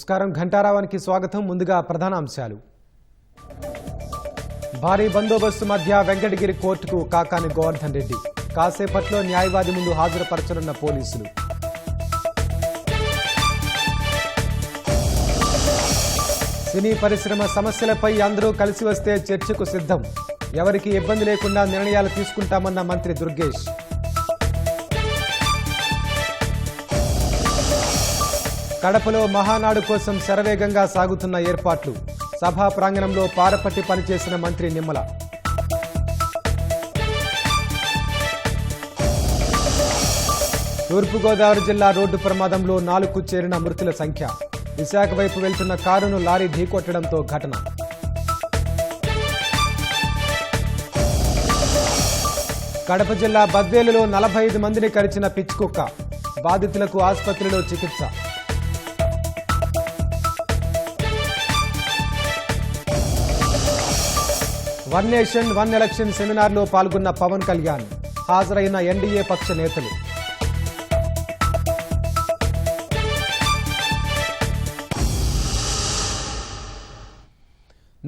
నమస్కారం ఘంటారావానికి స్వాగతం. ముందుగా ప్రధాన అంశాలు. భారీ బందోబస్తు మధ్య వెంకటగిరి కోర్టుకు కాకాని గోవర్ధన్ రెడ్డి. కాసేపట్లో న్యాయవాది ముందు హాజరుపరచనున్న పోలీసులు. సినీ పరిశ్రమ సమస్యలపై అందరూ కలిసి వస్తే చర్చకు సిద్ధం. ఎవరికి ఇబ్బంది లేకుండా నిర్ణయాలు తీసుకుంటామన్న మంత్రి దుర్గేష్. కడపలో మహానాడు కోసం శరవేగంగా సాగుతున్న ఏర్పాట్లు. సభా ప్రాంగణంలో పారపట్టి పనిచేసిన మంత్రి నిమ్మల. తూర్పుగోదావరి జిల్లా రోడ్డు ప్రమాదంలో 4కు చేరిన మృతుల సంఖ్య. విశాఖ వైపు వెళ్తున్న కారును లారీ ఢీకొట్టడంతో ఘటన. కడప జిల్లా బద్వేలులో 45 మందిని కరిచిన పిచ్చుకుక్క. బాధితులకు ఆసుపత్రిలో చికిత్స. వన్ నేషన్ వన్ ఎలక్షన్ సెమినార్లో పాల్గొన్న పవన్ కళ్యాణ్. హాజరైన ఎన్డీఏ పక్ష నేతలు.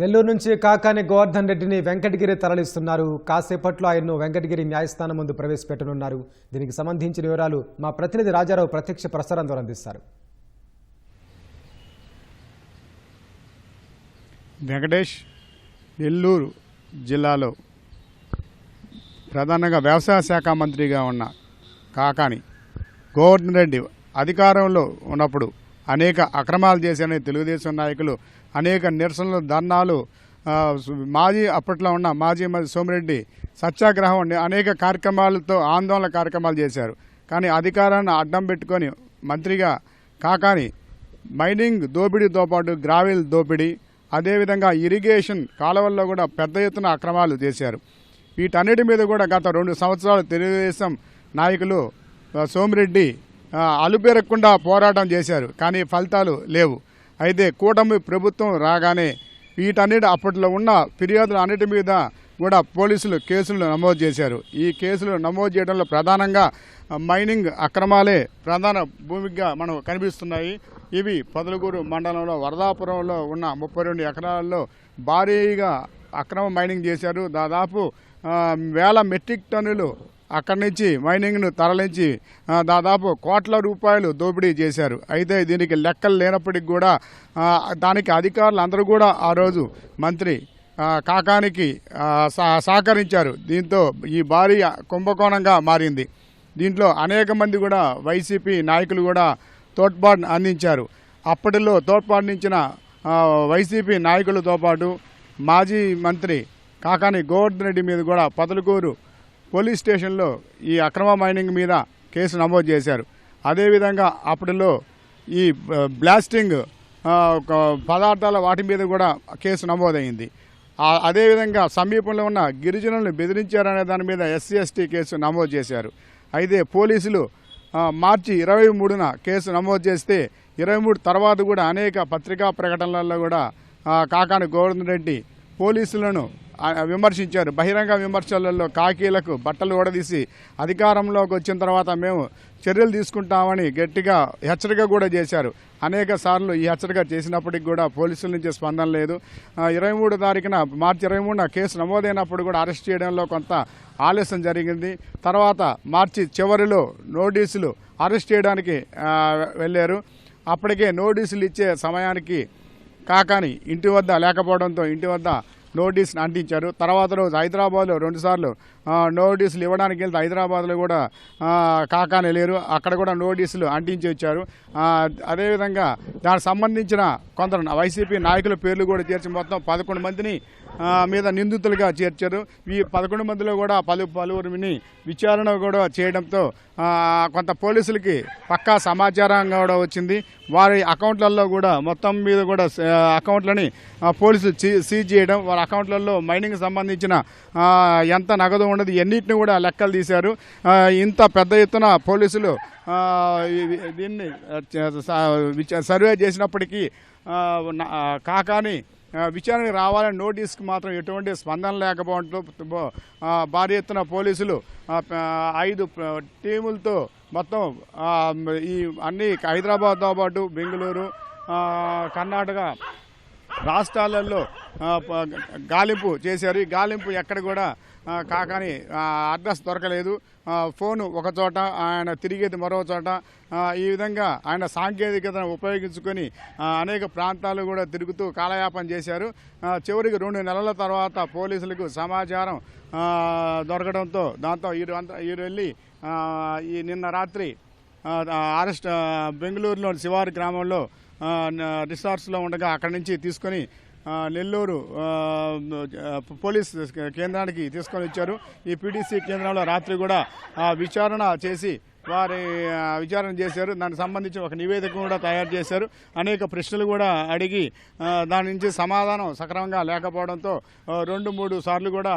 నెల్లూరు నుంచి కాకాని గోవర్ధన్ రెడ్డిని వెంకటగిరి తరలిస్తున్నారు. కాసేపట్లో ఆయన్ను వెంకటగిరి న్యాయస్థానం ముందు ప్రవేశపెట్టనున్నారు. దీనికి సంబంధించిన వివరాలు మా ప్రతినిధి రాజారావు ప్రత్యక్ష ప్రసారం ద్వారా అందిస్తారు. వెంకటేష్, నెల్లూరు జిల్లాలో ప్రధానంగా వ్యవసాయ శాఖ మంత్రిగా ఉన్న కాకాని గోవర్ధన్ రెడ్డి అధికారంలో ఉన్నప్పుడు అనేక అక్రమాలు చేసిన తెలుగుదేశం నాయకులు అనేక నిరసనలు, ధర్నాలు, అప్పట్లో ఉన్న మాజీ సోమిరెడ్డి సత్యాగ్రహం అనేక కార్యక్రమాలతో ఆందోళన కార్యక్రమాలు చేశారు. కానీ అధికారాన్ని అడ్డం పెట్టుకొని మంత్రిగా కాకాని మైనింగ్ దోపిడీతో పాటు గ్రావెల్ దోపిడీ, అదేవిధంగా ఇరిగేషన్ కాలువల్లో కూడా పెద్ద ఎత్తున అక్రమాలు చేశారు. వీటన్నిటి మీద కూడా గత 2 సంవత్సరాలు తెలుగుదేశం నాయకులు సోమిరెడ్డి అలుపెరగకుండా పోరాటం చేశారు. కానీ ఫలితాలు లేవు. అయితే కూటమి ప్రభుత్వం రాగానే వీటన్నిటి అప్పట్లో ఉన్న ఫిర్యాదులు అన్నిటి మీద కూడా పోలీసులు కేసులు నమోదు చేశారు. ఈ కేసులు నమోదు చేయడంలో ప్రధానంగా మైనింగ్ అక్రమాలే ప్రధాన భూమిగా మనం కనిపిస్తున్నాయి. ఇవి పొదలకూరు మండలంలో వరదాపురంలో ఉన్న 32 ఎకరాల్లో భారీగా అక్రమ మైనింగ్ చేశారు. దాదాపు 1000 మెట్రిక్ టన్నులు అక్కడి నుంచి మైనింగ్ను తరలించి దాదాపు కోట్ల రూపాయలు దోపిడీ చేశారు. అయితే దీనికి లెక్కలు లేనప్పటికీ కూడా దానికి అధికారులు అందరూ కూడా ఆ రోజు మంత్రి కాకానికి సహకరించారు. దీంతో ఈ భారీ కుంభకోణంగా మారింది. దీంట్లో అనేక మంది కూడా వైసీపీ నాయకులు కూడా తోడ్పాటును అందించారు. అప్పటిలో తోడ్పాటునిచ్చిన వైసీపీ నాయకులతో పాటు మాజీ మంత్రి కాకాని గోవర్ధన్ రెడ్డి మీద కూడా పొదలకూరు పోలీస్ స్టేషన్లో ఈ అక్రమ మైనింగ్ మీద కేసు నమోదు చేశారు. అదేవిధంగా అప్పటిలో ఈ బ్లాస్టింగ్ పదార్థాల వాటి మీద కూడా కేసు నమోదైంది. అదేవిధంగా సమీపంలో ఉన్న గిరిజనులను బెదిరించారనే దాని మీద SC ST కేసు నమోదు చేశారు. అయితే పోలీసులు మార్చి 23న కేసు నమోదు చేస్తే 23 తర్వాత కూడా అనేక పత్రికా ప్రకటనలలో కూడా కాకాని గోవర్ధన్ రెడ్డి పోలీసులను విమర్శించారు. బహిరంగ విమర్శలలో కాకీలకు బట్టలు ఓడదీసి అధికారంలోకి వచ్చిన తర్వాత మేము చర్యలు తీసుకుంటామని గట్టిగా హెచ్చరిక కూడా చేశారు. అనేక సార్లు ఈ హెచ్చరిక చేసినప్పటికి కూడా పోలీసుల నుంచి స్పందన లేదు. 23 తారీఖున మార్చి 23న కేసు నమోదైనప్పుడు కూడా అరెస్ట్ చేయడంలో కొంత ఆలస్యం జరిగింది. తర్వాత మార్చి చివరిలో నోటీసులు అరెస్ట్ చేయడానికి వెళ్ళారు. అప్పటికే నోటీసులు ఇచ్చే సమయానికి కాకాని ఇంటి వద్ద లేకపోవడంతో ఇంటి వద్ద నోటీసులు అంటించారు. తర్వాత రోజు హైదరాబాద్లో 2 సార్లు నోటీసులు ఇవ్వడానికి వెళ్తే హైదరాబాద్లో కూడా కాకాని లేరు. అక్కడ కూడా నోటీసులు అంటించి వచ్చారు. అదేవిధంగా దానికి సంబంధించిన కొందరు వైసీపీ నాయకుల పేర్లు కూడా చేర్చి మొత్తం 11 మందిని మీద నిందితులుగా చేర్చారు. ఈ 11 మందిలో కూడా పలువురిని విచారణ కూడా చేయడంతో కొంత పోలీసులకి పక్కా సమాచారం కూడా వచ్చింది. వారి అకౌంట్లలో కూడా మొత్తం మీద కూడా అకౌంట్లని పోలీసులు సీజ్ చేయడం, వారి అకౌంట్లలో మైనింగ్ సంబంధించిన ఎంత నగదు ఉండదు ఎన్నిటిని కూడా లెక్కలు తీశారు. ఇంత పెద్ద ఎత్తున పోలీసులు దీన్ని సర్వే చేసినప్పటికీ కాకాని విచారణకు రావాలని నోటీస్కి మాత్రం ఎటువంటి స్పందన లేకపోవడంతో భారీ ఎత్తున పోలీసులు 5 టీములతో మొత్తం ఈ అన్ని హైదరాబాద్తో పాటు బెంగళూరు కర్ణాటక రాష్ట్రాలలో గాలింపు చేశారు. ఈ గాలింపు ఎక్కడ కూడా కాకాని అడ్రస్ దొరకలేదు. ఫోను ఒక చోట, ఆయన తిరిగేది మరో చోట. ఈ విధంగా ఆయన సాంకేతికతను ఉపయోగించుకొని అనేక ప్రాంతాలు కూడా తిరుగుతూ కాలయాపన చేశారు. చివరికి 2 నెలల తర్వాత పోలీసులకు సమాచారం దొరకడంతో దాంతో వీరు వెళ్ళి ఈ నిన్న రాత్రి అరెస్ట్ బెంగళూరులోని శివారు గ్రామంలో రిసార్ట్స్లో ఉండగా అక్కడి నుంచి తీసుకొని నెల్లూరు పోలీస్ కేంద్రానికి తీసుకొని వచ్చారు. ఈ పీడీసీ కేంద్రంలో రాత్రి కూడా విచారణ చేసి వారి విచారణ చేశారు. దానికి సంబంధించి ఒక నివేదిక కూడా తయారు చేశారు. అనేక ప్రశ్నలు కూడా అడిగి దాని నుంచి సమాధానం సక్రమంగా లేకపోవడంతో 2-3 సార్లు కూడా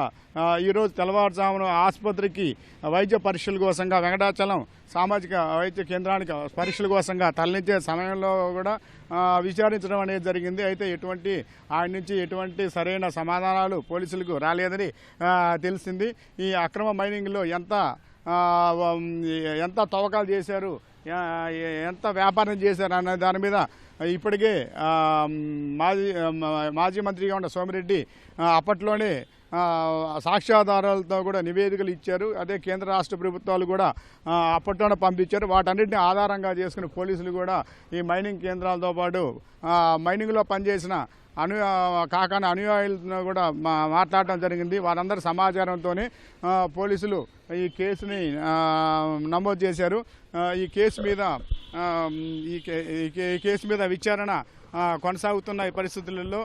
ఈరోజు తెల్లవారుజామున ఆసుపత్రికి వైద్య పరీక్షల కోసంగా వెంకటాచలం సామాజిక వైద్య కేంద్రానికి పరీక్షల కోసంగా తరలించే సమయంలో కూడా విచారించడం అనేది జరిగింది. అయితే ఆయన నుంచి ఎటువంటి సరైన సమాధానాలు పోలీసులకు రాలేదని తెలిసింది. ఈ అక్రమ మైనింగ్లో ఎంత తవ్వకాలు చేశారు, ఎంత వ్యాపారం చేశారు అనే దాని మీద ఇప్పటికే మాజీ మంత్రిగా ఉన్న సోమిరెడ్డి అప్పట్లోనే సాక్ష్యాధారాలతో కూడా నివేదికలు ఇచ్చారు. అదే కేంద్ర రాష్ట్ర ప్రభుత్వాలు కూడా అప్పట్లోనే పంపించారు. వాటన్నిటిని ఆధారంగా చేసుకుని పోలీసులు కూడా ఈ మైనింగ్ కేంద్రాలతో పాటు మైనింగ్లో పనిచేసిన కాకాని అనుయాయులతో కూడా మాట్లాడటం జరిగింది. వారందరి సమాచారంతోనే పోలీసులు ఈ కేసుని నమోదు చేశారు. ఈ కేసు మీద విచారణ కొనసాగుతున్న ఈ పరిస్థితులలో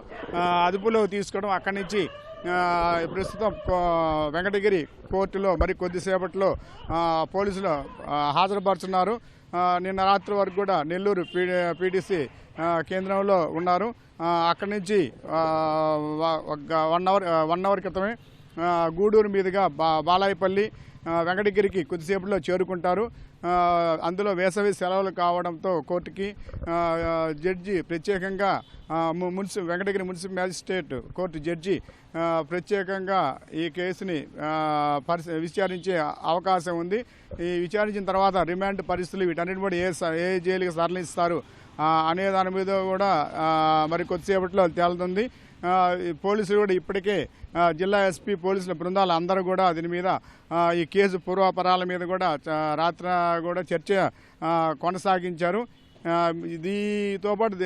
అదుపులో తీసుకోవడం, అక్కడి నుంచి ప్రస్తుతం వెంకటగిరి కోర్టులో మరి కొద్దిసేపట్లో పోలీసులు హాజరుపరుచున్నారు. నిన్న రాత్రి వరకు కూడా నెల్లూరు పీడీసీ కేంద్రంలో ఉన్నారు. అక్కడి నుంచి 1 అవర్ క్రితమే గూడూరు మీదుగా బాలాయపల్లి వెంకటగిరికి కొద్దిసేపట్లో చేరుకుంటారు. అందులో వేసవి సెలవులు కావడంతో కోర్టుకి జడ్జి ప్రత్యేకంగా Venkatagiri municipal magistrate court judge ప్రత్యేకంగా ఈ కేసుని విచారించే అవకాశం ఉంది. ఈ విచారించిన తర్వాత రిమాండ్ పరిస్థితులు వీటన్నిటి కూడా ఏ జైలుకి తరలిస్తారు అనే దాని మీద కూడా మరి కొద్దిసేపట్లో తేలుతుంది. పోలీసులు కూడా ఇప్పటికే జిల్లా ఎస్పీ పోలీసుల బృందాలు అందరూ కూడా దీని మీద ఈ కేసు పూర్వాపరాల మీద కూడా రాత్రి కూడా చర్చ కొనసాగించారు. దీంతో పాటు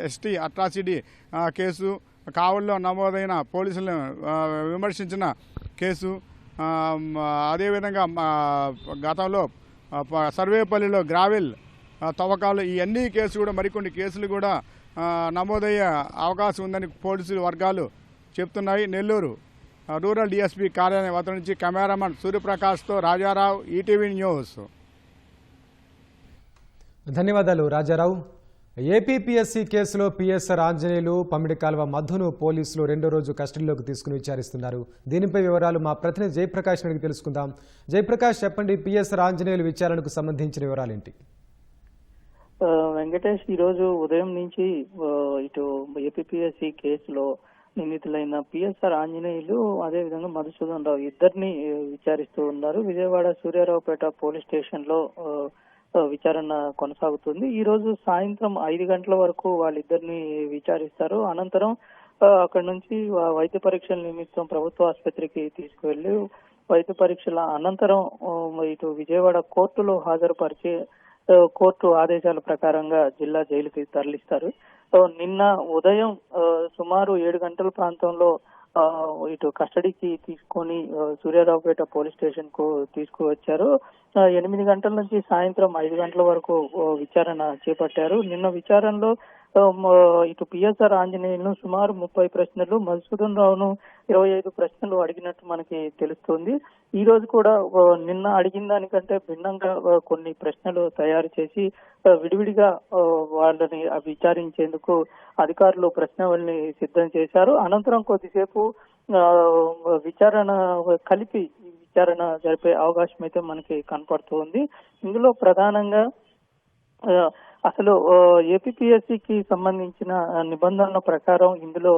ఎస్టీ అట్రాసిటీ కేసు, కావలిలో నమోదైన పోలీసులను విమర్శించిన కేసు, అదేవిధంగా గతంలో సర్వేపల్లిలో గ్రావెల్ తవ్వకాలు, ఈ అన్ని కేసులు కూడా మరికొన్ని కేసులు కూడా నమోదయ్యే అవకాశం ఉందని పోలీసులు వర్గాలు చెప్తున్నాయి. నెల్లూరు రూరల్ డిఎస్పీ కార్యాలయం వద్ద నుంచి కెమెరామన్ సూర్యప్రకాష్తో రాజారావు, ఈటీవీ న్యూస్. ధన్యవాదాలు రాజారావు. ఏపీపీఎస్సీ కేసులో పిఎస్ఆర్ ఆంజనేయులు, పమిడి కాల్వ మధును పోలీసులు 2వ రోజు కస్టడీలోకి తీసుకుని విచారిస్తున్నారు. దీనిపై వివరాలు మా ప్రతినిధి జయప్రకాష్ అడిగి తెలుసుకుందాం. జయప్రకాష్, చెప్పండి, పిఎస్ఆర్ ఆంజనేయులు విచారణకు సంబంధించిన వివరాలేంటి? వెంకటేష్, ఈ రోజు ఉదయం నుంచి ఇటు ఏపీపీఎస్సీ కేసులో నిందితులైన పిఎస్ఆర్ ఆంజనేయులు, అదేవిధంగా మధుసూదన్ రావు ఇద్దరిని విచారిస్తూ ఉన్నారు. విజయవాడ సూర్యారావుపేట పోలీస్ స్టేషన్ లో విచారణ కొనసాగుతుంది. ఈ రోజు సాయంత్రం 5 గంటల వరకు వాళ్ళిద్దరిని విచారిస్తారు. అనంతరం అక్కడి నుంచి వైద్య పరీక్షల నిమిత్తం ప్రభుత్వ ఆసుపత్రికి తీసుకువెళ్లి వైద్య పరీక్షల అనంతరం ఇటు విజయవాడ కోర్టులో హాజరుపరిచి కోర్టు ఆదేశాల ప్రకారంగా జిల్లా జైలుకి తరలిస్తారు. నిన్న ఉదయం సుమారు 7 గంటల ప్రాంతంలో ఇటు కస్టడీకి తీసుకొని సూర్యారావుపేట పోలీస్ స్టేషన్ కు తీసుకువచ్చారు. 8 గంటల నుంచి సాయంత్రం 5 గంటల వరకు విచారణ చేపట్టారు. నిన్న విచారణలో ఇటు పిఎస్ఆర్ ఆంజనేయులను సుమారు 30 ప్రశ్నలు, మధుసూదన్ రావును 25 ప్రశ్నలు అడిగినట్టు మనకి తెలుస్తుంది. ఈ రోజు కూడా నిన్న అడిగిన దానికంటే భిన్నంగా కొన్ని ప్రశ్నలు తయారు చేసి విడివిడిగా వాళ్ళని విచారించేందుకు అధికారులు ప్రశ్నావళిని సిద్ధం చేశారు. అనంతరం కొద్దిసేపు విచారణ కలిపి విచారణ జరిపే అవకాశం అయితే మనకి కనపడుతుంది. ఇందులో ప్రధానంగా అసలు ఏపీపీఎస్సీకి సంబంధించిన నిబంధనల ప్రకారం ఇందులో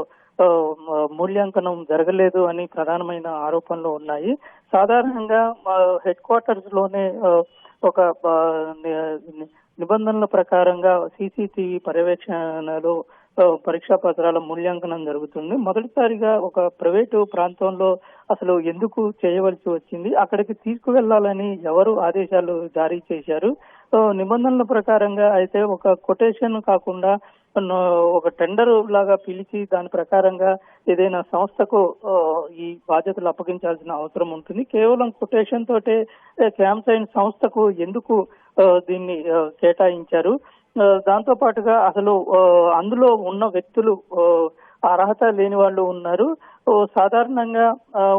మూల్యాంకనం జరగలేదు అని ప్రధానమైన ఆరోపణలు ఉన్నాయి. సాధారణంగా హెడ్ క్వార్టర్స్ లోనే ఒక నిబంధనల ప్రకారంగా సీసీటీవీ పర్యవేక్షణలో పరీక్షా పత్రాల మూల్యాంకనం జరుగుతుంది. మొదటిసారిగా ఒక ప్రైవేటు ప్రాంతంలో అసలు ఎందుకు చేయవలసి వచ్చింది, అక్కడికి తీసుకువెళ్లాలని ఎవరు ఆదేశాలు జారీ చేశారు? నిబంధనల ప్రకారంగా అయితే ఒక కొటేషన్ కాకుండా ఒక టెండర్ లాగా పిలిచి దాని ప్రకారంగా ఏదైనా సంస్థకు ఈ బాధ్యతలు అప్పగించాల్సిన అవసరం ఉంటుంది. కేవలం కొటేషన్ తోటే క్యాంప్ సైన్ సంస్థకు ఎందుకు దీన్ని కేటాయించారు? దాంతో పాటుగా అసలు అందులో ఉన్న వ్యక్తులు అర్హత లేని వాళ్ళు ఉన్నారు. సాధారణంగా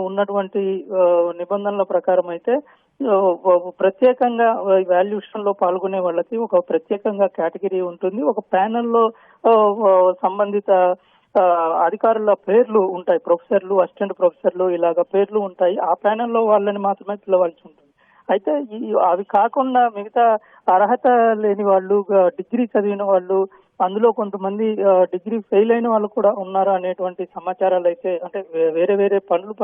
ఉన్నటువంటి నిబంధనల ప్రకారం అయితే ప్రత్యేకంగా వాల్యుయేషన్ లో పాల్గొనే వాళ్ళకి ఒక ప్రత్యేకంగా కేటగిరీ ఉంటుంది. ఒక ప్యానెల్లో సంబంధిత అధికారుల పేర్లు ఉంటాయి. ప్రొఫెసర్లు, అసిస్టెంట్ ప్రొఫెసర్లు ఇలాగ పేర్లు ఉంటాయి. ఆ ప్యానెల్లో వాళ్ళని మాత్రమే పిలవాల్సి ఉంటుంది. అయితే అవి కాకుండా మిగతా అర్హత లేని వాళ్ళు, డిగ్రీ చదివిన వాళ్ళు, అందులో కొంతమంది డిగ్రీ ఫెయిల్ అయిన వాళ్ళు కూడా ఉన్నారు అనేటువంటి సమాచారాలు అయితే, అంటే వేరే వేరే పనులు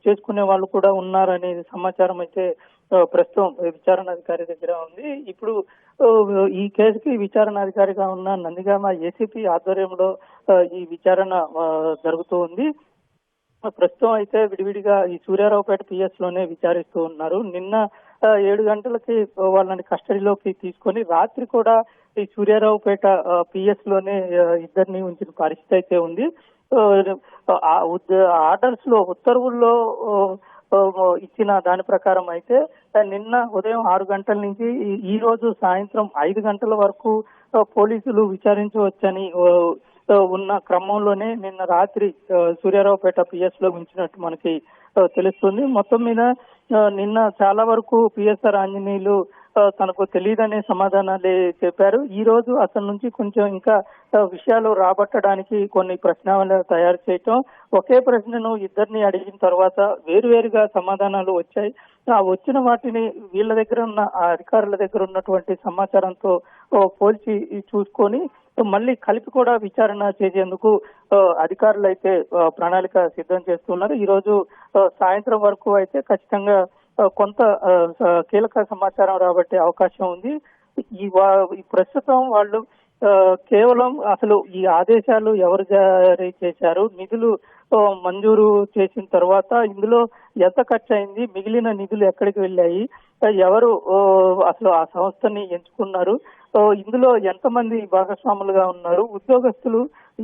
చేసుకునే వాళ్ళు కూడా ఉన్నారు అనే సమాచారం అయితే ప్రస్తుతం విచారణాధికారి దగ్గర ఉంది. ఇప్పుడు ఈ కేసుకి విచారణాధికారిగా ఉన్న నందిగామ ఏసీపీ ఆధ్వర్యంలో ఈ విచారణ జరుగుతూ ఉంది. ప్రస్తుతం అయితే విడివిడిగా ఈ సూర్యారావుపేట పిఎస్ లోనే విచారిస్తూ ఉన్నారు. నిన్న 7 గంటలకి వాళ్ళని కస్టడీలోకి తీసుకొని రాత్రి కూడా ఈ సూర్యారావుపేట పిఎస్ లోనే ఇద్దరిని ఉంచిన పరిస్థితి అయితే ఉంది. ఆర్డర్స్ లో, ఉత్తర్వుల్లో ఇచ్చిన దాని ప్రకారం అయితే నిన్న ఉదయం 6 గంటల నుంచి ఈ రోజు సాయంత్రం 5 గంటల వరకు పోలీసులు విచారించవచ్చని ఉన్న క్రమంలోనే నిన్న రాత్రి సూర్యారావుపేట పిఎస్ లో ఉంచినట్టు మనకి తెలుస్తుంది. మొత్తం మీద నిన్న చాలా వరకు పిఎస్ఆర్ ఆంజనేయులు తనకు తెలియదనే సమాధానాలే చెప్పారు. ఈ రోజు అతని నుంచి కొంచెం ఇంకా విషయాలు రాబట్టడానికి కొన్ని ప్రశ్నావళి తయారు చేయటం, ఒకే ప్రశ్నను ఇద్దరిని అడిగిన తర్వాత వేరువేరుగా సమాధానాలు వచ్చాయి. ఆ వచ్చిన వాటిని వీళ్ళ దగ్గర ఉన్న అధికారుల దగ్గర ఉన్నటువంటి సమాచారంతో పోల్చి చూసుకొని మళ్ళీ కలిపి కూడా విచారణ చేసేందుకు అధికారులు అయితే ప్రణాళిక సిద్ధం చేస్తున్నారు. ఈ రోజు సాయంత్రం వరకు అయితే ఖచ్చితంగా కొంత కీలక సమాచారం రాబట్టే అవకాశం ఉంది. ఈ ప్రస్తుతం వాళ్ళు కేవలం అసలు ఈ ఆదేశాలు ఎవరు జారీ చేశారు, నిధులు మంజూరు చేసిన తర్వాత ఇందులో ఎంత ఖర్చు అయింది, మిగిలిన నిధులు ఎక్కడికి వెళ్ళాయి, ఎవరు అసలు ఆ సంస్థని ఎంచుకున్నారు, ఇందులో ఎంతమంది భాగస్వాములుగా ఉన్నారు, ఉద్యోగస్తులు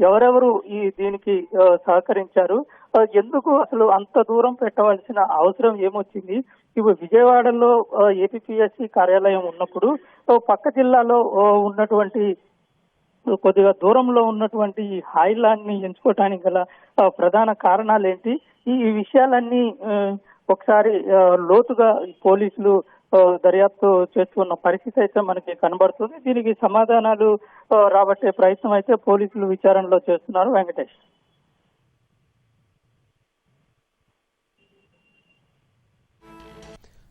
ఎవరెవరు దీనికి సహకరించారు, ఎందుకు అసలు అంత దూరం పెట్టవలసిన అవసరం ఏమొచ్చింది, ఇవి విజయవాడలో ఏపీపీఎస్సీ కార్యాలయం ఉన్నప్పుడు పక్క జిల్లాలో ఉన్నటువంటి కొద్దిగా దూరంలో ఉన్నటువంటి హాయిలాండ్ ని ఎంచుకోవటానికి గల ప్రధాన కారణాలేంటి, ఈ విషయాలన్నీ ఒకసారి లోతుగా పోలీసులు దర్యాప్తు చేస్తున్న పరిస్థితి అయితే మనకి కనబడుతుంది. దీనికి సమాధానాలు రాబట్టే ప్రయత్నం అయితే పోలీసులు విచారణలో చేస్తున్నారు. వెంకటేష్.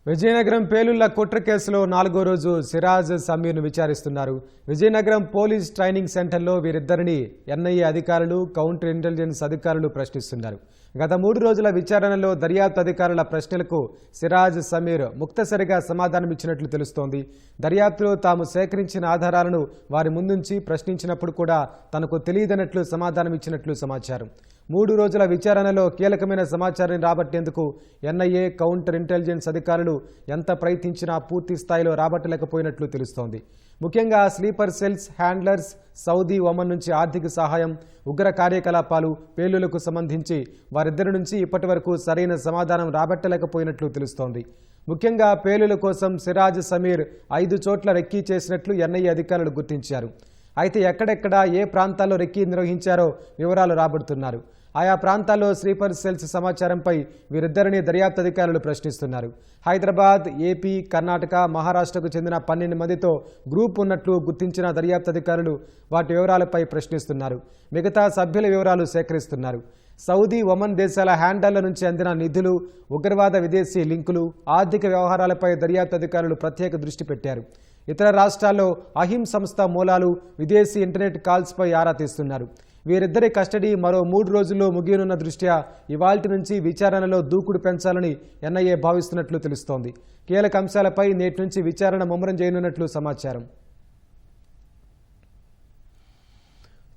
విజయనగరం పేలుళ్ల కుట్ర కేసులో 4వ రోజు సిరాజ్ సమీర్ను విచారిస్తున్నారు. విజయనగరం పోలీస్ ట్రైనింగ్ సెంటర్లో వీరిద్దరిని ఎన్ఐఏ అధికారులు, కౌంటర్ ఇంటెలిజెన్స్ అధికారులు ప్రశ్నిస్తున్నారు. గత 3 రోజుల విచారణలో దర్యాప్తు అధికారుల ప్రశ్నలకు సిరాజ్ సమీర్ ముక్తసరిగా సమాధానమిచ్చినట్లు తెలుస్తోంది. దర్యాప్తులో తాము సేకరించిన ఆధారాలను వారి ముందుంచి ప్రశ్నించినప్పుడు కూడా తనకు తెలియదన్నట్లు సమాధానమిచ్చినట్లు సమాచారం. 3 రోజుల విచారణలో కీలకమైన సమాచారాన్ని రాబట్టేందుకు ఎన్ఐఏ, కౌంటర్ ఇంటెలిజెన్స్ అధికారులు ఎంత ప్రయత్నించినా పూర్తి స్థాయిలో రాబట్టలేకపోయినట్లు తెలుస్తోంది. ముఖ్యంగా sleeper cells, handlers, Saudi, Oman నుంచి ఆర్థిక సహాయం, ఉగ్ర కార్యకలాపాలు, పేలులకు సంబంధించి వారిద్దరి నుంచి ఇప్పటి వరకు సరైన సమాధానం రాబట్టలేకపోయినట్లు తెలుస్తోంది. ముఖ్యంగా పేలుల కోసం సిరాజ్ సమీర్ 5 చోట్ల రెక్కీ చేసినట్లు ఎన్ఐఏ అధికారులు గుర్తించారు. అయితే ఎక్కడెక్కడ ఏ ప్రాంతాల్లో రెక్కీ నిర్వహించారో వివరాలు రాబడుతున్నారు. ఆయా ప్రాంతాల్లో స్లీపర్ సెల్స్ సమాచారంపై వీరిద్దరిని దర్యాప్తు అధికారులు ప్రశ్నిస్తున్నారు. హైదరాబాద్, ఏపీ, కర్ణాటక, మహారాష్ట్రకు చెందిన 12 మందితో గ్రూప్ ఉన్నట్లు గుర్తించిన దర్యాప్తు అధికారులు వాటి వివరాలపై ప్రశ్నిస్తున్నారు. మిగతా సభ్యుల వివరాలు సేకరిస్తున్నారు. సౌదీ, ఒమన్ దేశాల హ్యాండళ్ల నుంచి అందిన నిధులు, ఉగ్రవాద విదేశీ లింకులు, ఆర్థిక వ్యవహారాలపై దర్యాప్తు అధికారులు ప్రత్యేక దృష్టి పెట్టారు. ఇతర రాష్ట్రాల్లో అహిం సంస్థ మూలాలు, విదేశీ ఇంటర్నెట్ కాల్స్పై ఆరా తీస్తున్నారు. వీరిద్దరి కస్టడీ మరో 3 రోజుల్లో ముగియనున్న దృష్ట్యా ఇవాల్టి నుంచి విచారణలో దూకుడు పెంచాలని ఎన్ఐఏ భావిస్తున్నట్లు తెలుస్తోంది. కీలక అంశాలపై నేటి నుంచి విచారణ ముమ్మరం చేయనున్నట్లు సమాచారం.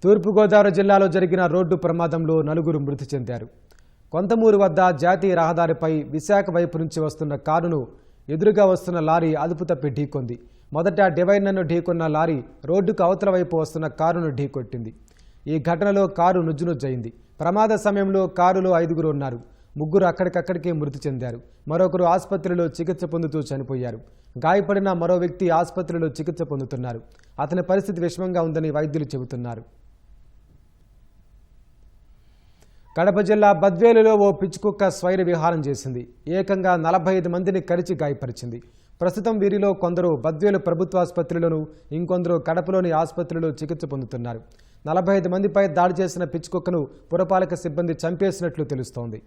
తూర్పుగోదావరి జిల్లాలో జరిగిన రోడ్డు ప్రమాదంలో 4 మృతి చెందారు. కొంతమూరు వద్ద జాతీయ రహదారిపై విశాఖ వైపు నుంచి వస్తున్న కారును ఎదురుగా వస్తున్న లారీ అదుపు తప్పి ఢీకొంది. మొదట డివైడర్ను ఢీకొన్న లారీ రోడ్డుకు అవతల వైపు వస్తున్న కారును ఢీకొట్టింది. ఈ ఘటనలో కారు నుజ్జునుజ్జయింది. ప్రమాద సమయంలో కారులో 5 ఉన్నారు. 3 అక్కడికక్కడికే మృతి చెందారు. మరొకరు ఆసుపత్రిలో చికిత్స పొందుతూ చనిపోయారు. గాయపడిన మరో వ్యక్తి ఆసుపత్రిలో చికిత్స పొందుతున్నారు. అతని పరిస్థితి విషమంగా ఉందని వైద్యులు చెబుతున్నారు. కడప జిల్లా బద్వేలులో ఓ పిచ్చికుక్క స్వైర విహారం చేసింది. ఏకంగా 45 మందిని కరిచి గాయపరిచింది. ప్రస్తుతం వీరిలో కొందరు బద్వేలు ప్రభుత్వాసుపత్రిలోనూ ఇంకొందరు కడపలోని ఆసుపత్రిలో చికిత్స పొందుతున్నారు. 45 మందిపై దాడి చేసిన పిచ్చికుక్కను పురపాలక సిబ్బంది చంపేసినట్లు తెలుస్తోంది.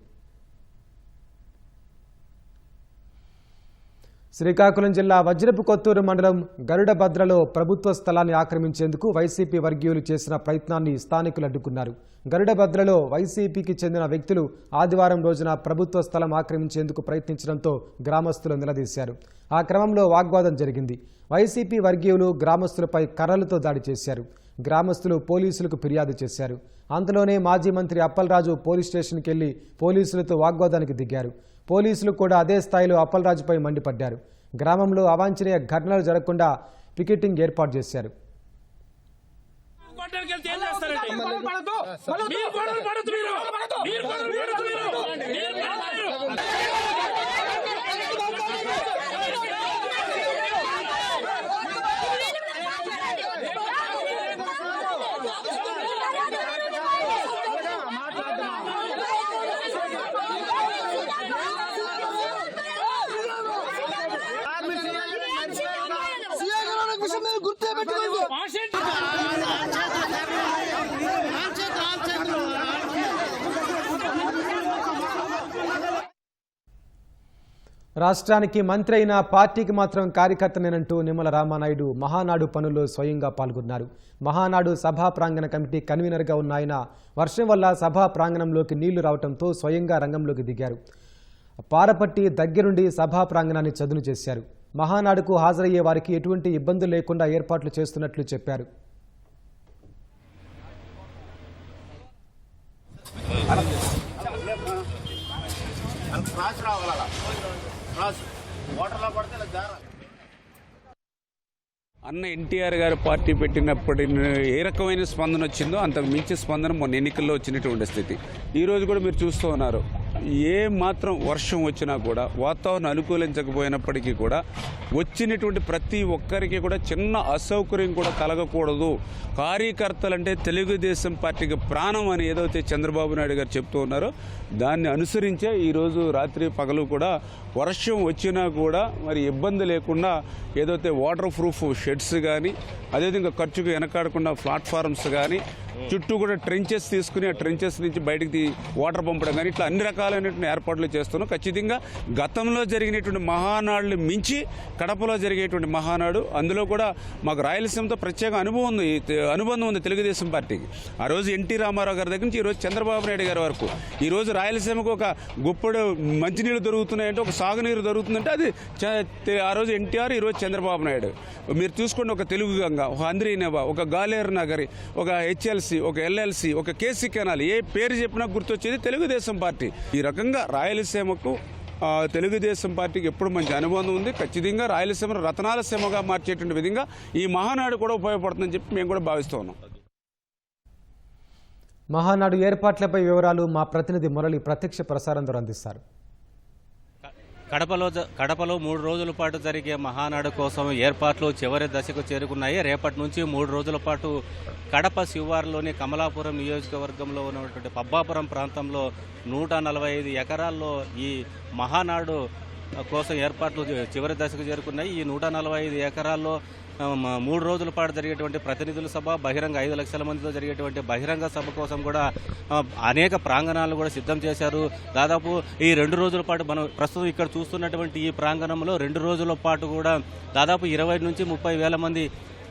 శ్రీకాకుళం జిల్లా వజ్రపు కొత్తూరు మండలం గరుడభద్రలో ప్రభుత్వ స్థలాన్ని ఆక్రమించేందుకు వైసీపీ వర్గీయులు చేసిన ప్రయత్నాన్ని స్థానికులు అడ్డుకున్నారు. గరుడభద్రలో వైసీపీకి చెందిన వ్యక్తులు ఆదివారం రోజున ప్రభుత్వ స్థలం ఆక్రమించేందుకు ప్రయత్నించడంతో గ్రామస్తులు నిలదీశారు. ఆ క్రమంలో వాగ్వాదం జరిగింది. వైసీపీ వర్గీయులు గ్రామస్తులపై కర్రలతో దాడి చేశారు. గ్రామస్తులు పోలీసులకు ఫిర్యాదు చేశారు. అంతలోనే మాజీ మంత్రి అప్పలరాజు పోలీస్ స్టేషన్కి వెళ్లి పోలీసులతో వాగ్వాదానికి దిగారు. పోలీసులు కూడా అదే స్థాయిలో అప్పలరాజుపై మండిపడ్డారు. గ్రామంలో అవాంఛనీయ ఘటనలు జరగకుండా పికెటింగ్ ఏర్పాటు చేశారు. రాష్ట్రానికి మంత్రి అయిన పార్టీకి మాత్రం కార్యకర్తనేనంటూ నిమ్మల రామానాయుడు మహానాడు పనుల్లో స్వయంగా పాల్గొన్నారు. మహానాడు సభా ప్రాంగణ కమిటీ కన్వీనర్గా ఉన్న ఆయన వర్షం వల్ల సభా ప్రాంగణంలోకి నీళ్లు రావడంతో స్వయంగా రంగంలోకి దిగారు. పారపట్టి దగ్గరుండి సభా ప్రాంగణాన్ని చదును చేశారు. మహానాడుకు హాజరయ్యే వారికి ఎటువంటి ఇబ్బందులు లేకుండా ఏర్పాట్లు చేస్తున్నట్లు చెప్పారు. అన్న ఎన్టీఆర్ గారు పార్టీ పెట్టినప్పటి ఏ రకమైన స్పందన వచ్చిందో అంతకు మించి స్పందన మొన్న ఎన్నికల్లో వచ్చినటువంటి స్థితి ఈరోజు కూడా మీరు చూస్తూ ఉన్నారు. ఏ మాత్రం వర్షం వచ్చినా కూడా వాతావరణం అనుకూలించకపోయినప్పటికీ కూడా వచ్చినటువంటి ప్రతి ఒక్కరికి కూడా చిన్న అసౌకర్యం కూడా కలగకూడదు. కార్యకర్తలంటే తెలుగుదేశం పార్టీకి ప్రాణం అని ఏదైతే చంద్రబాబు నాయుడు గారు చెప్తూ ఉన్నారో దాన్ని అనుసరించే ఈరోజు రాత్రి పగలు కూడా వర్షం వచ్చినా కూడా మరి ఇబ్బంది లేకుండా ఏదైతే వాటర్ ప్రూఫ్ షెడ్స్ కానీ అదేవిధంగా ఖర్చుకు వెనకాడకుండా ప్లాట్ఫారమ్స్ కానీ చుట్టూ కూడా ట్రెంచెస్ తీసుకుని ఆ ట్రెంచెస్ నుంచి బయటికి వాటర్ పంపడం కానీ ఇట్లా అన్ని రకాలైనటువంటి ఏర్పాట్లు చేస్తున్నాం. ఖచ్చితంగా గతంలో జరిగినటువంటి మహానాడులు మించి కడపలో జరిగేటువంటి మహానాడు అందులో కూడా మాకు రాయలసీమతో ప్రత్యేక అనుబంధం ఉంది తెలుగుదేశం పార్టీకి. ఆ రోజు ఎన్టీ రామారావు గారి దగ్గర నుంచి ఈరోజు చంద్రబాబు నాయుడు గారి వరకు ఈరోజు రాయలసీమకు ఒక గుప్పడు మంచినీళ్ళు దొరుకుతున్నాయంటే ఒక సాగునీరు దొరుకుతుందంటే అది ఆ రోజు ఎన్టీఆర్ ఈరోజు చంద్రబాబు నాయుడు. మీరు చూసుకోండి, ఒక తెలుగు గంగ, ఒక అంద్రీనేవ, ఒక గాలేరు నగరి, ఒక హెచ్ఎల్సి, ఒక ఎల్ఎల్సి, ఒక కేసీ కెనాల్, ఏ పేరు చెప్పినా గుర్తొచ్చేది తెలుగుదేశం పార్టీ. ఈ రకంగా రాయలసీమకు తెలుగుదేశం పార్టీకి ఎప్పుడు మంచి అనుబంధం ఉంది. ఖచ్చితంగా రాయలసీమ రతనాల సీమగా మార్చేటువంటి విధంగా ఈ మహానాడు కూడా ఉపయోగపడుతుందని చెప్పి మేము కూడా భావిస్తూ ఉన్నాం. మహానాడు ఏర్పాట్లపై వివరాలు మా ప్రతినిధి మురళి ప్రత్యక్ష ప్రసారం ద్వారా అందిస్తారు. కడపలో 3 రోజుల పాటు జరిగే మహానాడు కోసం ఏర్పాట్లు చివరి దశకు చేరుకున్నాయి. రేపటి నుంచి 3 రోజుల పాటు కడప శివారులోని కమలాపురం నియోజకవర్గంలో ఉన్నటువంటి పబ్బాపురం ప్రాంతంలో 145 ఎకరాల్లో ఈ మహానాడు కోసం ఏర్పాట్లు చివరి దశకు చేరుకున్నాయి. ఈ 145 ఎకరాల్లో 3 రోజుల పాటు జరిగేటువంటి ప్రతినిధుల సభ, బహిరంగ 5 లక్షల మందితో జరిగేటువంటి బహిరంగ సభ కోసం కూడా అనేక ప్రాంగణాలను కూడా సిద్ధం చేశారు. దాదాపు ఈ 2 రోజుల పాటు మనం ప్రస్తుతం ఇక్కడ చూస్తున్నటువంటి ఈ ప్రాంగణంలో 2 రోజుల పాటు కూడా దాదాపు 20 నుంచి 30 వేల మంది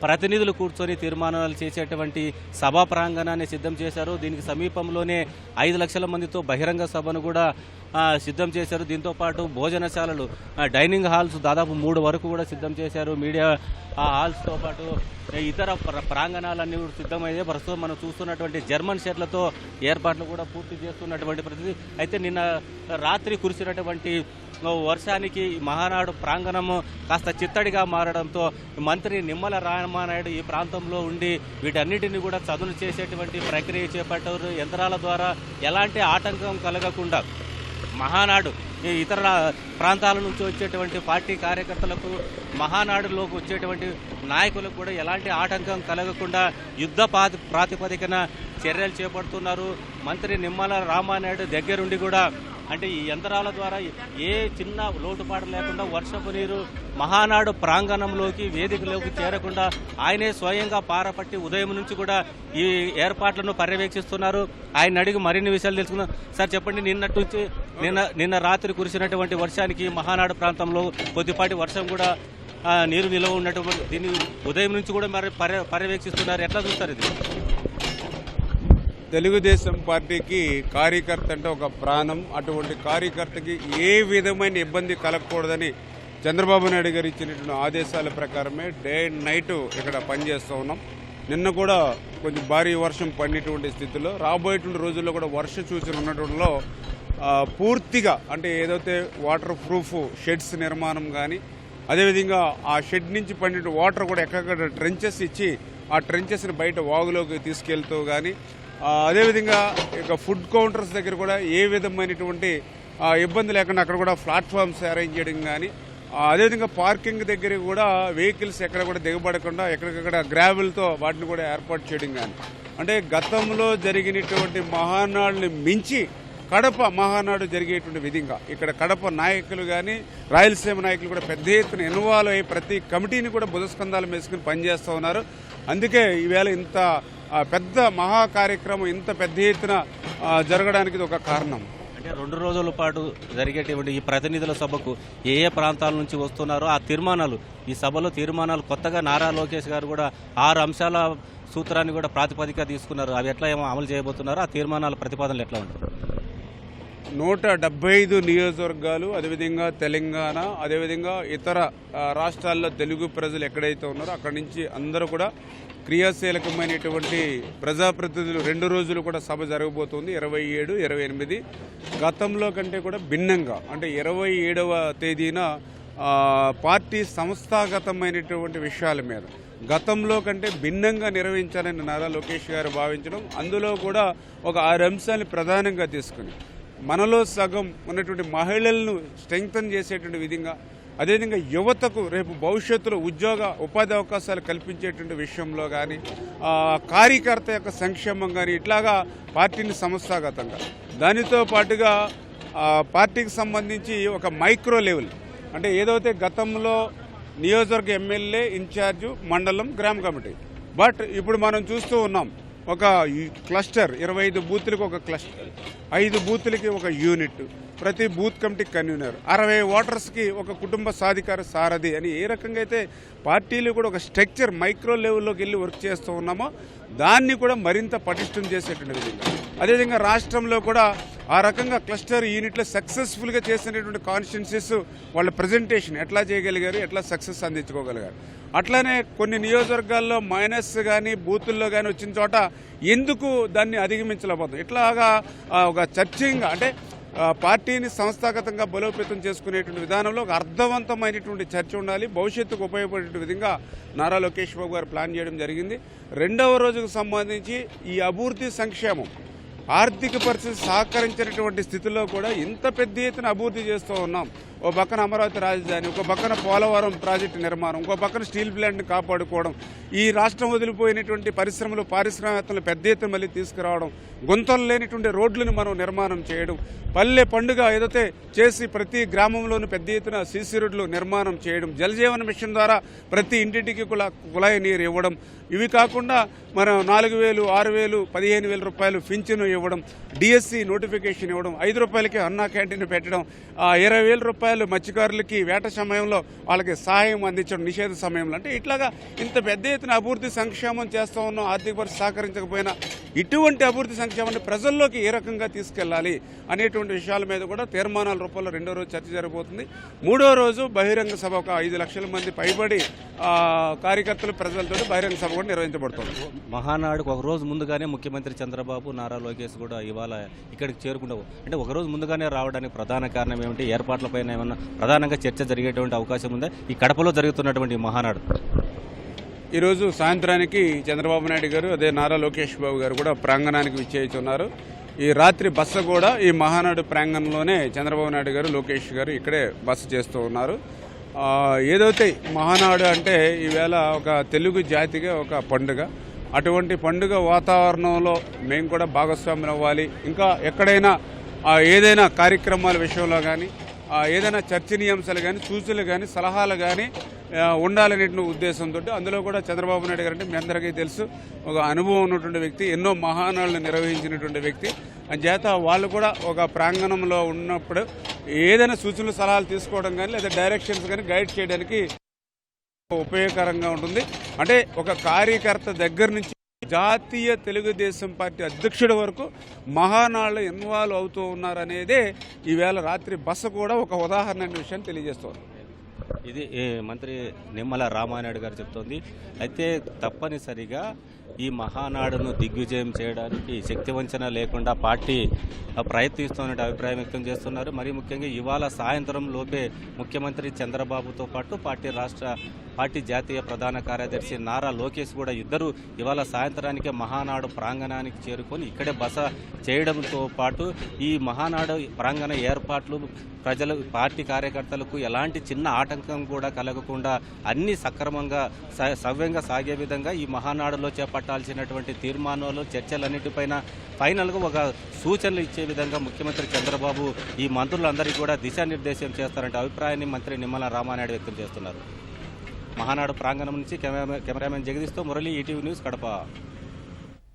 ప్రతినిధులు కూర్చొని తీర్మానాలు చేసేటువంటి సభా ప్రాంగణాన్ని సిద్ధం చేశారు. దీనికి సమీపంలోనే 5 లక్షల మందితో బహిరంగ సభను కూడా సిద్ధం చేశారు. దీంతోపాటు భోజనశాలలు, డైనింగ్ హాల్స్ దాదాపు 3 వరకు కూడా సిద్ధం చేశారు. మీడియా హాల్స్తో పాటు ఇతర ప్రాంగణాలన్నీ కూడా సిద్ధమైంది. ప్రస్తుతం మనం చూస్తున్నటువంటి జర్మన్ షెడ్లతో ఏర్పాట్లు కూడా పూర్తి చేస్తున్నటువంటి పరిస్థితి. అయితే నిన్న రాత్రి కురిసినటువంటి వర్షానికి మహానాడు ప్రాంగణము కాస్త చిత్తడిగా మారడంతో మంత్రి నిమ్మల రామానాయుడు ఈ ప్రాంతంలో ఉండి వీటన్నిటిని కూడా చదును చేసేటువంటి ప్రక్రియ చేపట్టారు. యంత్రాల ద్వారా ఎలాంటి ఆటంకం కలగకుండా మహానాడు ఇతర ప్రాంతాల నుంచి వచ్చేటువంటి పార్టీ కార్యకర్తలకు, మహానాడులోకి వచ్చేటువంటి నాయకులకు కూడా ఎలాంటి ఆటంకం కలగకుండా యుద్ధ ప్రాతిపదికన చర్యలు చేపడుతున్నారు. మంత్రి నిమ్మల రామానాయుడు దగ్గరుండి కూడా అంటే ఈ యంత్రాల ద్వారా ఏ చిన్న లోటుపాటు లేకుండా వర్షపు నీరు మహానాడు ప్రాంగణంలోకి, వేదికలోకి చేరకుండా ఆయనే స్వయంగా పారపట్టి ఉదయం నుంచి కూడా ఈ ఏర్పాట్లను పర్యవేక్షిస్తున్నారు. ఆయన అడిగి మరిన్ని విషయాలు తెలుసుకున్నాం. సార్ చెప్పండి, నిన్న రాత్రి కురిసినటువంటి వర్షానికి మహానాడు ప్రాంతంలో కొద్దిపాటి వర్షం కూడా నీరు నిల్వ ఉన్నటువంటి దీన్ని ఉదయం నుంచి కూడా మరి పర్యవేక్షిస్తున్నారు. ఎట్లా చూస్తారు ఇది? తెలుగుదేశం పార్టీకి కార్యకర్త అంటే ఒక ప్రాణం. అటువంటి కార్యకర్తకి ఏ విధమైన ఇబ్బంది కలగకూడదని చంద్రబాబు నాయుడు గారు ఇచ్చినటువంటి ఆదేశాల ప్రకారమే డే అండ్ నైట్ ఇక్కడ పనిచేస్తూ ఉన్నాం. నిన్న కూడా కొంచెం భారీ వర్షం పడినటువంటి స్థితిలో, రాబోయేటువంటి రోజుల్లో కూడా వర్ష సూచన ఉన్నటువంటిలో పూర్తిగా అంటే ఏదైతే వాటర్ ప్రూఫ్ షెడ్స్ నిర్మాణం కానీ, అదేవిధంగా ఆ షెడ్ నుంచి పడిన వాటర్ కూడా ఎక్కడెక్కడ ట్రెంచెస్ ఇచ్చి ఆ ట్రెంచెస్ని బయట వాగులోకి తీసుకెళ్తూ కానీ, అదేవిధంగా ఇక ఫుడ్ కౌంటర్స్ దగ్గర కూడా ఏ విధమైనటువంటి ఇబ్బంది లేకుండా అక్కడ కూడా ప్లాట్ఫామ్స్ అరేంజ్ చేయడం కానీ, అదేవిధంగా పార్కింగ్ దగ్గర కూడా వెహికల్స్ ఎక్కడ కూడా దిగబడకుండా ఎక్కడికక్కడ గ్రావెల్తో వాటిని కూడా ఏర్పాటు చేయడం కానీ, అంటే గతంలో జరిగినటువంటి మహానాడుని మించి కడప మహానాడు జరిగేటువంటి విధంగా ఇక్కడ కడప నాయకులు కానీ, రాయలసీమ నాయకులు కూడా పెద్ద ఎత్తున ఇన్వాల్వ్ అయ్యి ప్రతి కమిటీని కూడా బుధస్కంధాలు వేసుకుని పనిచేస్తూ ఉన్నారు. అందుకే ఈవేళ ఇంత పెద్ద మహా కార్యక్రమం ఇంత పెద్ద ఎత్తున జరగడానికి ఇది ఒక కారణం. అంటే 2 రోజుల పాటు జరిగేటువంటి ఈ ప్రతినిధుల సభకు ఏ ప్రాంతాల నుంచి వస్తున్నారో ఆ తీర్మానాలు, ఈ సభలో తీర్మానాలు కొత్తగా నారా లోకేష్ గారు కూడా 6 అంశాల సూత్రాన్ని కూడా ప్రాతిపదిక తీసుకున్నారు. అవి ఎట్లా ఏమో అమలు చేయబోతున్నారో, ఆ తీర్మానాల ప్రతిపాదనలు ఎట్లా ఉంటారు? 175 నియోజకవర్గాలు, అదేవిధంగా తెలంగాణ, అదేవిధంగా ఇతర రాష్ట్రాల్లో తెలుగు ప్రజలు ఎక్కడైతే ఉన్నారో అక్కడి నుంచి అందరూ కూడా క్రియాశీలకమైనటువంటి ప్రజాప్రతినిధులు 2 రోజులు కూడా సభ జరగబోతోంది. 27, 28 గతంలో కంటే కూడా భిన్నంగా అంటే 27వ తేదీన పార్టీ సంస్థాగతమైనటువంటి విషయాల మీద గతంలో కంటే భిన్నంగా నిర్వహించాలని నారా లోకేష్ గారు భావించడం, అందులో కూడా ఒక 6 అంశాన్ని ప్రధానంగా తీసుకుని మనలో సగం ఉన్నటువంటి మహిళలను స్ట్రెంగ్తన్ చేసేటువంటి విధంగా, అదేవిధంగా యువతకు రేపు భవిష్యత్తులో ఉపాధి అవకాశాలు కల్పించేటువంటి విషయంలో కానీ, కార్యకర్త యొక్క సంక్షేమం కానీ, ఇట్లాగా పార్టీని సంస్థాగతంగా దానితో పాటుగా పార్టీకి సంబంధించి ఒక మైక్రో లెవెల్ అంటే ఏదైతే గతంలో నియోజకవర్గ ఎమ్మెల్యే ఇన్ఛార్జు, మండలం, గ్రామ కమిటీ, బట్ ఇప్పుడు మనం చూస్తూ ఉన్నాం ఒక క్లస్టర్, 25 బూత్లకు ఒక క్లస్టర్, 5 బూత్లకి ఒక యూనిట్, ప్రతి బూత్ కమిటీ కన్వీనర్, 60 ఓటర్స్కి ఒక కుటుంబ సాధికార సారథి అని ఏ రకంగా అయితే పార్టీలు కూడా ఒక స్ట్రక్చర్ మైక్రో లెవెల్లోకి వెళ్ళి వర్క్ చేస్తూ ఉన్నామో దాన్ని కూడా మరింత పటిష్టం చేసేటువంటి విధంగా, అదేవిధంగా రాష్ట్రంలో కూడా ఆ రకంగా క్లస్టర్ యూనిట్లో సక్సెస్ఫుల్గా చేసినటువంటి కాన్స్టిట్యున్సీస్ వాళ్ళ ప్రజెంటేషన్ ఎట్లా చేయగలిగారు, ఎట్లా సక్సెస్ అందించుకోగలిగారు. అట్లానే కొన్ని నియోజకవర్గాల్లో మైనస్ కానీ బూతుల్లో కానీ వచ్చిన చోట ఎందుకు దాన్ని అధిగమించలేకపోతుంది, ఇట్లాగా ఒక చర్చింగ్ అంటే పార్టీని సంస్థాగతంగా బలోపేతం చేసుకునేటువంటి విధానంలో ఒక అర్థవంతమైనటువంటి చర్చ ఉండాలి. భవిష్యత్తుకు ఉపయోగపడే విధంగా నారా లోకేష్ బాబు గారు ప్లాన్ చేయడం జరిగింది. 2వ రోజుకు సంబంధించి ఈ అభివృద్ధి సంక్షేమం, ఆర్థిక పరిస్థితి సహకరించినటువంటి స్థితిలో కూడా ఇంత పెద్ద ఎత్తున అభివృద్ధి చేస్తూ ఉన్నాం. ఓ పక్కన అమరావతి రాజధాని, ఒక పక్కన పోలవరం ప్రాజెక్టు నిర్మాణం, ఇంకో పక్కన స్టీల్ ప్లాంట్ని కాపాడుకోవడం, ఈ రాష్ట్రం వదిలిపోయినటువంటి పరిశ్రమలు, పారిశ్రామికవేత్తలు పెద్ద ఎత్తున మళ్ళీ తీసుకురావడం, గుంతలు లేనిటువంటి రోడ్లను మనం నిర్మాణం చేయడం, పల్లె పండుగ ఏదైతే చేసి ప్రతి గ్రామంలోనూ పెద్ద ఎత్తున సీసీ రోడ్లు నిర్మాణం చేయడం, జలజీవన మిషన్ ద్వారా ప్రతి ఇంటింటికి కుళాయి నీరు ఇవ్వడం, ఇవి కాకుండా మనం 4,000, 6,000, 15,000 రూపాయలు పింఛను ఇవ్వడం, డిఎస్సి నోటిఫికేషన్ ఇవ్వడం, 5 రూపాయలకి అన్నా క్యాంటీన్ పెట్టడం, 20,000 రూపాయలు రూపాయలు మత్స్యకారులకి వేట సమయంలో వాళ్ళకి సహాయం అందించడం నిషేధ సమయంలో. అంటే ఇట్లాగా ఇంత పెద్ద ఎత్తున అభివృద్ధి సంక్షేమం చేస్తూ ఉన్నాం. ఆర్థిక పరిస్థితి సహకరించకపోయినా ఇటువంటి అభివృద్ధి సంక్షేమాన్ని ప్రజల్లోకి ఏ రకంగా తీసుకెళ్లాలి అనేటువంటి విషయాల మీద కూడా తీర్మానాల రూపంలో 2వ రోజు చర్చ జరగబోతుంది. 3వ రోజు బహిరంగ సభ ఒక 5 లక్షల మంది పైబడి కార్యకర్తలు ప్రజలతో బహిరంగ సభ కూడా నిర్వహించబడుతుంది. మహానాడుకు ఒక రోజు ముందుగానే ముఖ్యమంత్రి చంద్రబాబు, నారా లోకేష్ కూడా ఇవాళ ఇక్కడికి చేరుకున్నావు. అంటే ఒక రోజు ముందుగానే రావడానికి ప్రధాన కారణం ఏమిటి? ఏర్పాట్లపైన ఏమన్నా ప్రధానంగా చర్చ జరిగేటువంటి అవకాశం ఉందా ఈ కడపలో జరుగుతున్నటువంటి మహానాడు? ఈరోజు సాయంత్రానికి చంద్రబాబు నాయుడు గారు, అదే నారా లోకేష్ బాబు గారు కూడా ప్రాంగణానికి విచ్చేస్తున్నారు. ఈ రాత్రి బస కూడా ఈ మహానాడు ప్రాంగణంలోనే చంద్రబాబు నాయుడు గారు, లోకేష్ గారు ఇక్కడే బస చేస్తూ ఉన్నారు. ఏదైతే మహానాడు అంటే ఈవేళ ఒక తెలుగు జాతిగా ఒక పండుగ. అటువంటి పండుగ వాతావరణంలో మేము కూడా భాగస్వాములు అవ్వాలి. ఇంకా ఎక్కడైనా ఏదైనా కార్యక్రమాల విషయంలో కానీ, ఏదైనా చర్చనీయాంశాలు కానీ, సూచనలు కానీ, సలహాలు కానీ ఉండాలనే ఉద్దేశంతో, అందులో కూడా చంద్రబాబు నాయుడు గారు అంటే మీ అందరికీ తెలుసు, ఒక అనుభవం ఉన్నటువంటి వ్యక్తి, ఎన్నో మహానాడులను నిర్వహించినటువంటి వ్యక్తి. అంచేత వాళ్ళు కూడా ఒక ప్రాంగణంలో ఉన్నప్పుడు ఏదైనా సూచనలు సలహాలు తీసుకోవడం కానీ, లేదా డైరెక్షన్స్ కానీ గైడ్ చేయడానికి ఉపయోగకరంగా ఉంటుంది. అంటే ఒక కార్యకర్త దగ్గర నుంచి జాతీయ తెలుగుదేశం పార్టీ అధ్యక్షుడి వరకు మహానాడులో ఇన్వాల్వ్ అవుతూ ఉన్నారనేదే ఈవేళ రాత్రి బస కూడా ఒక ఉదాహరణ అనే విషయాన్ని తెలియజేస్తోంది. ఇది మంత్రి నిమ్మల రామానాయుడు గారు చెప్తోంది. అయితే తప్పనిసరిగా ఈ మహానాడును దిగ్విజయం చేయడానికి శక్తివంచన లేకుండా పార్టీ ప్రయత్నిస్తున్నట్టు అభిప్రాయం వ్యక్తం చేస్తున్నారు. మరి ముఖ్యంగా ఇవాళ సాయంత్రం లోపే ముఖ్యమంత్రి చంద్రబాబుతో పాటు పార్టీ జాతీయ ప్రధాన కార్యదర్శి నారా లోకేష్ కూడా ఇద్దరు ఇవాళ సాయంత్రానికే మహానాడు ప్రాంగణానికి చేరుకొని ఇక్కడే బస చేయడంతో పాటు ఈ మహానాడు ప్రాంగణ ఏర్పాట్లు ప్రజలు, పార్టీ కార్యకర్తలకు ఎలాంటి చిన్న ఆటంకం కూడా కలగకుండా అన్ని సక్రమంగా సవ్యంగా సాగే విధంగా ఈ మహానాడులో చేపట్టాల్సినటువంటి తీర్మానాలు, చర్చలన్నిటిపైన ఫైనల్గా ఒక సూచనలు ఇచ్చే విధంగా ముఖ్యమంత్రి చంద్రబాబు ఈ మంత్రులందరికీ కూడా దిశానిర్దేశం చేస్తారంటే అభిప్రాయాన్ని మంత్రి నిమ్మల రామానాయుడు వ్యక్తం చేస్తున్నారు. మహానాడు ప్రాంగణం నుంచి కెమెరామెన్ జగదీష్తో మురళి, ఈటీవీ న్యూస్, కడప.